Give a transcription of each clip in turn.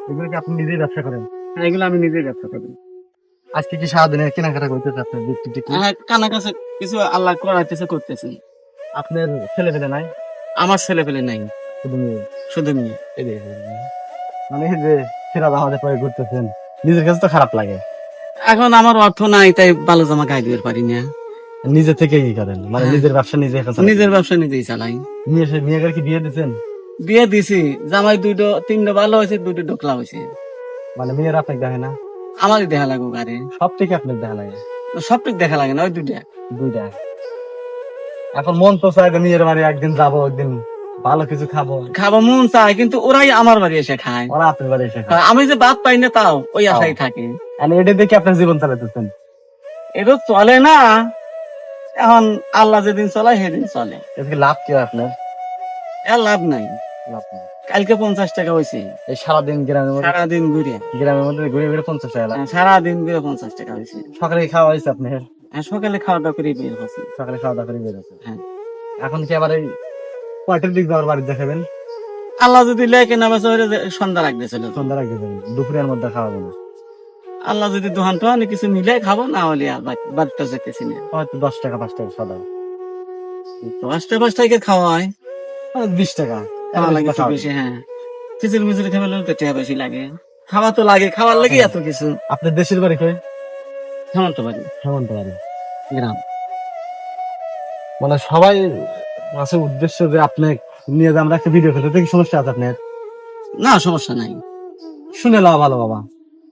এগুলো কি আপনি নিজেই ব্যবসা করেন? হ্যাঁ, এগুলো আমি নিজেই ব্যবসা করি। আজকে কি সারাদিনের কেনাকাটা করতেছে আপনার হ্যাঁ, কানা কাছে কিছু আল্লাহ করাইতেছে করতেছি। আপনার ছেলে পেলে নাই? আমার ছেলে পেলে নাই, শুধু মেয়ে? শুধু মেয়ে। মানে এই যে সেরা আমাদের পরে ঘুরতেছেন, নিজের কাছে তো খারাপ লাগে। এখন আমার অর্থ নাই, তাই ভালো জামা গায়ে দিতে পারি না। নিজে থেকে কি করেন, মানে হ্যাঁ। নিজের ব্যবসা নিজে এখন চালান? নিজের ব্যবসা নিজেই চালাই। মেয়েকে কি বিয়ে দিচ্ছেন? বিয়ে দিছি, জামাই তিনটা ভালো হয়েছে, দুটো ডোকলা হয়েছে। মানে মেয়ের আপনাকে দেখে না? আমারই দেখা লাগো গাড়ি, সব থেকে আপনার দেখা লাগে? সবটুক দেখা লাগে না, ওই দুইটা। দুইটা। এখন মন তো চায় যে মেয়ের বাড়ি একদিন যাবো, একদিন ভালো কিছু খাবো। খাবো মন চায়, কিন্তু ওরাই আমার বাড়ি এসে খায়। ওরা আপনার বাড়ি এসে খায়। আমি যে বাদ পাই না, তাও ওই আশাই থাকে। মানে এটা দেখে আপনার জীবন চালাতেছেন? এটা চলে না। এখন আল্লাহ যেদিন চলায় সেদিন চলে। এতে লাভ কি হয় আপনার? এর লাভ নাই। লাভ নেই। কালকে 50 টাকা হয়েছে। এই সারাদিন গ্রামের মধ্যে, সারাদিন ঘুরে, গ্রামের মধ্যে ঘুরে ঘুরে 50 টাকা লাভ। সারাদিন ঘুরে 50 টাকা হয়েছে। সকালে খাওয়া হয়েছে আপনার? সকালে খাওয়া দাওয়া করে বের হয়েছি। সকালে খাওয়া দাওয়া করে বেরোছে। হ্যাঁ। এখন কি আবার এই কয়টার দিক যাওয়ার বাড়ি দেখাবেন? আল্লাহ যদি লেখে না বেচা হইলে সন্ধ্যা রাখবে চলে যাবো। সন্ধ্যা রাখতে যাবেন, দুপুরের মধ্যে খাওয়াবো না। আল্লাহ যদি দোকান টোহান কিছু মিলে খাবো, না হলে আর বাড়িতে যেতেছি না। হয়তো 10 টাকা 5 টাকা সদা, 5 টাকা খাওয়া হয়, 20 টাকা খাওয়া লাগে একটু বেশি। হ্যাঁ, খিচুড়ি মিচুড়ি খাবে তো টাকা বেশি লাগে। খাওয়া তো লাগে, খাওয়ার লাগে এত কিছু। আপনার দেশের বাড়ি কই? হেমন্ত বাড়ি, হেমন্ত বাড়ি গ্রাম। মানে সবাই আছে উদ্দেশ্য যে আপনি নিয়ে যে আমরা একটা ভিডিও করতে, কি সমস্যা আছে আপনার? না, সমস্যা নাই। শুনে লাও ভালো বাবা,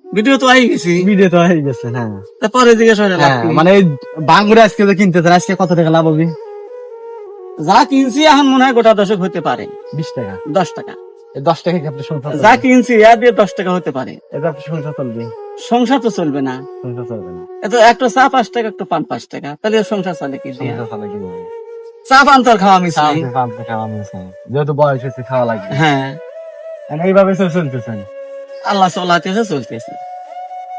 ভিডিও তো আই গেছি, ভিডিও তো হয়ে গেছে। হ্যাঁ, তারপরে জিজ্ঞেস হয় না লাভ হ্যাঁ, কি? মানে এই বাঙ্গুরে আজকে যে কিনতেছেন, আজকে কত টাকা লাভ হবে? যা কিনছি এখন মনে হয় গোটা 10 হতে পারে। 20 টাকা। 10 টাকা। এই 10 টাকা কি আপনি সংসার যা চলবে? কিনছি ইয়া দিয়ে 10 টাকা হতে পারে। এটা আপনি সংসার চলবে? সংসার তো চলবে না। সংসার চলবে না। এত একটা চা 5 টাকা, একটা পান 5 টাকা, তাহলে সংসার চলে কি দিয়ে? সংসার চলে কিভাবে? চা পান তো আর খাওয়া মিস নাই। যেহেতু বয়স হয়েছে, খাওয়া লাগবে। হ্যাঁ, মানে এইভাবে চলতেছেন? আল্লাহ চলাতেছে, চলতেছে।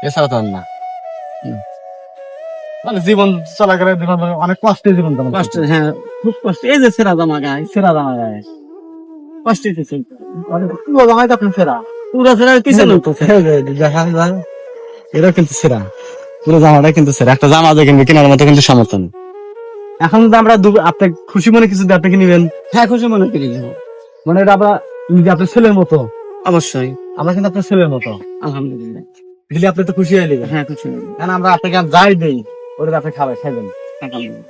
এছাড়া তো আর না। মানে জীবন চলাকালে জীবন অনেক কষ্টের জীবন তো কষ্ট, হ্যাঁ, খুব কষ্ট। এই যে সেরা জামা গায়ে, সেরা জামা গায়ে কষ্ট হইতেছে। জামাই তো আপনার সেরা, পুরা সেরা কিছু নড়তেছে। দেখা যায়। এটা কিন্তু সেরা, পুরো জামাটা কিন্তু সেরা। একটা জামা যে কিনবে, কেনার মতো কিন্তু সমর্থন। এখন যদি আমরা আপনি খুশি মনে কিছু দিয়ে আপনি কি নিবেন? হ্যাঁ, খুশি মনে করি নেব। মানে এটা আমরা আপনার ছেলের মতো। অবশ্যই। আমরা কিন্তু আপনার ছেলের মতো। আলহামদুলিল্লাহ। দিলে আপনি তো খুশি হয়ে নেবেন। হ্যাঁ, খুশি হই। কারণ আমরা আপনাকে যাই দেই, ওটা আপনি খাইবেন। আলহামদুলিল্লাহ।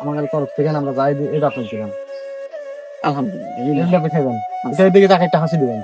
আমাদের তরফ থেকে আমরা যাই দিই, এটা আপনি দিবেন। আলহামদুলিল্লাহ। এটা আপনি খাইবেন। এটার দিকে তাকে একটা হাসি দিবেন।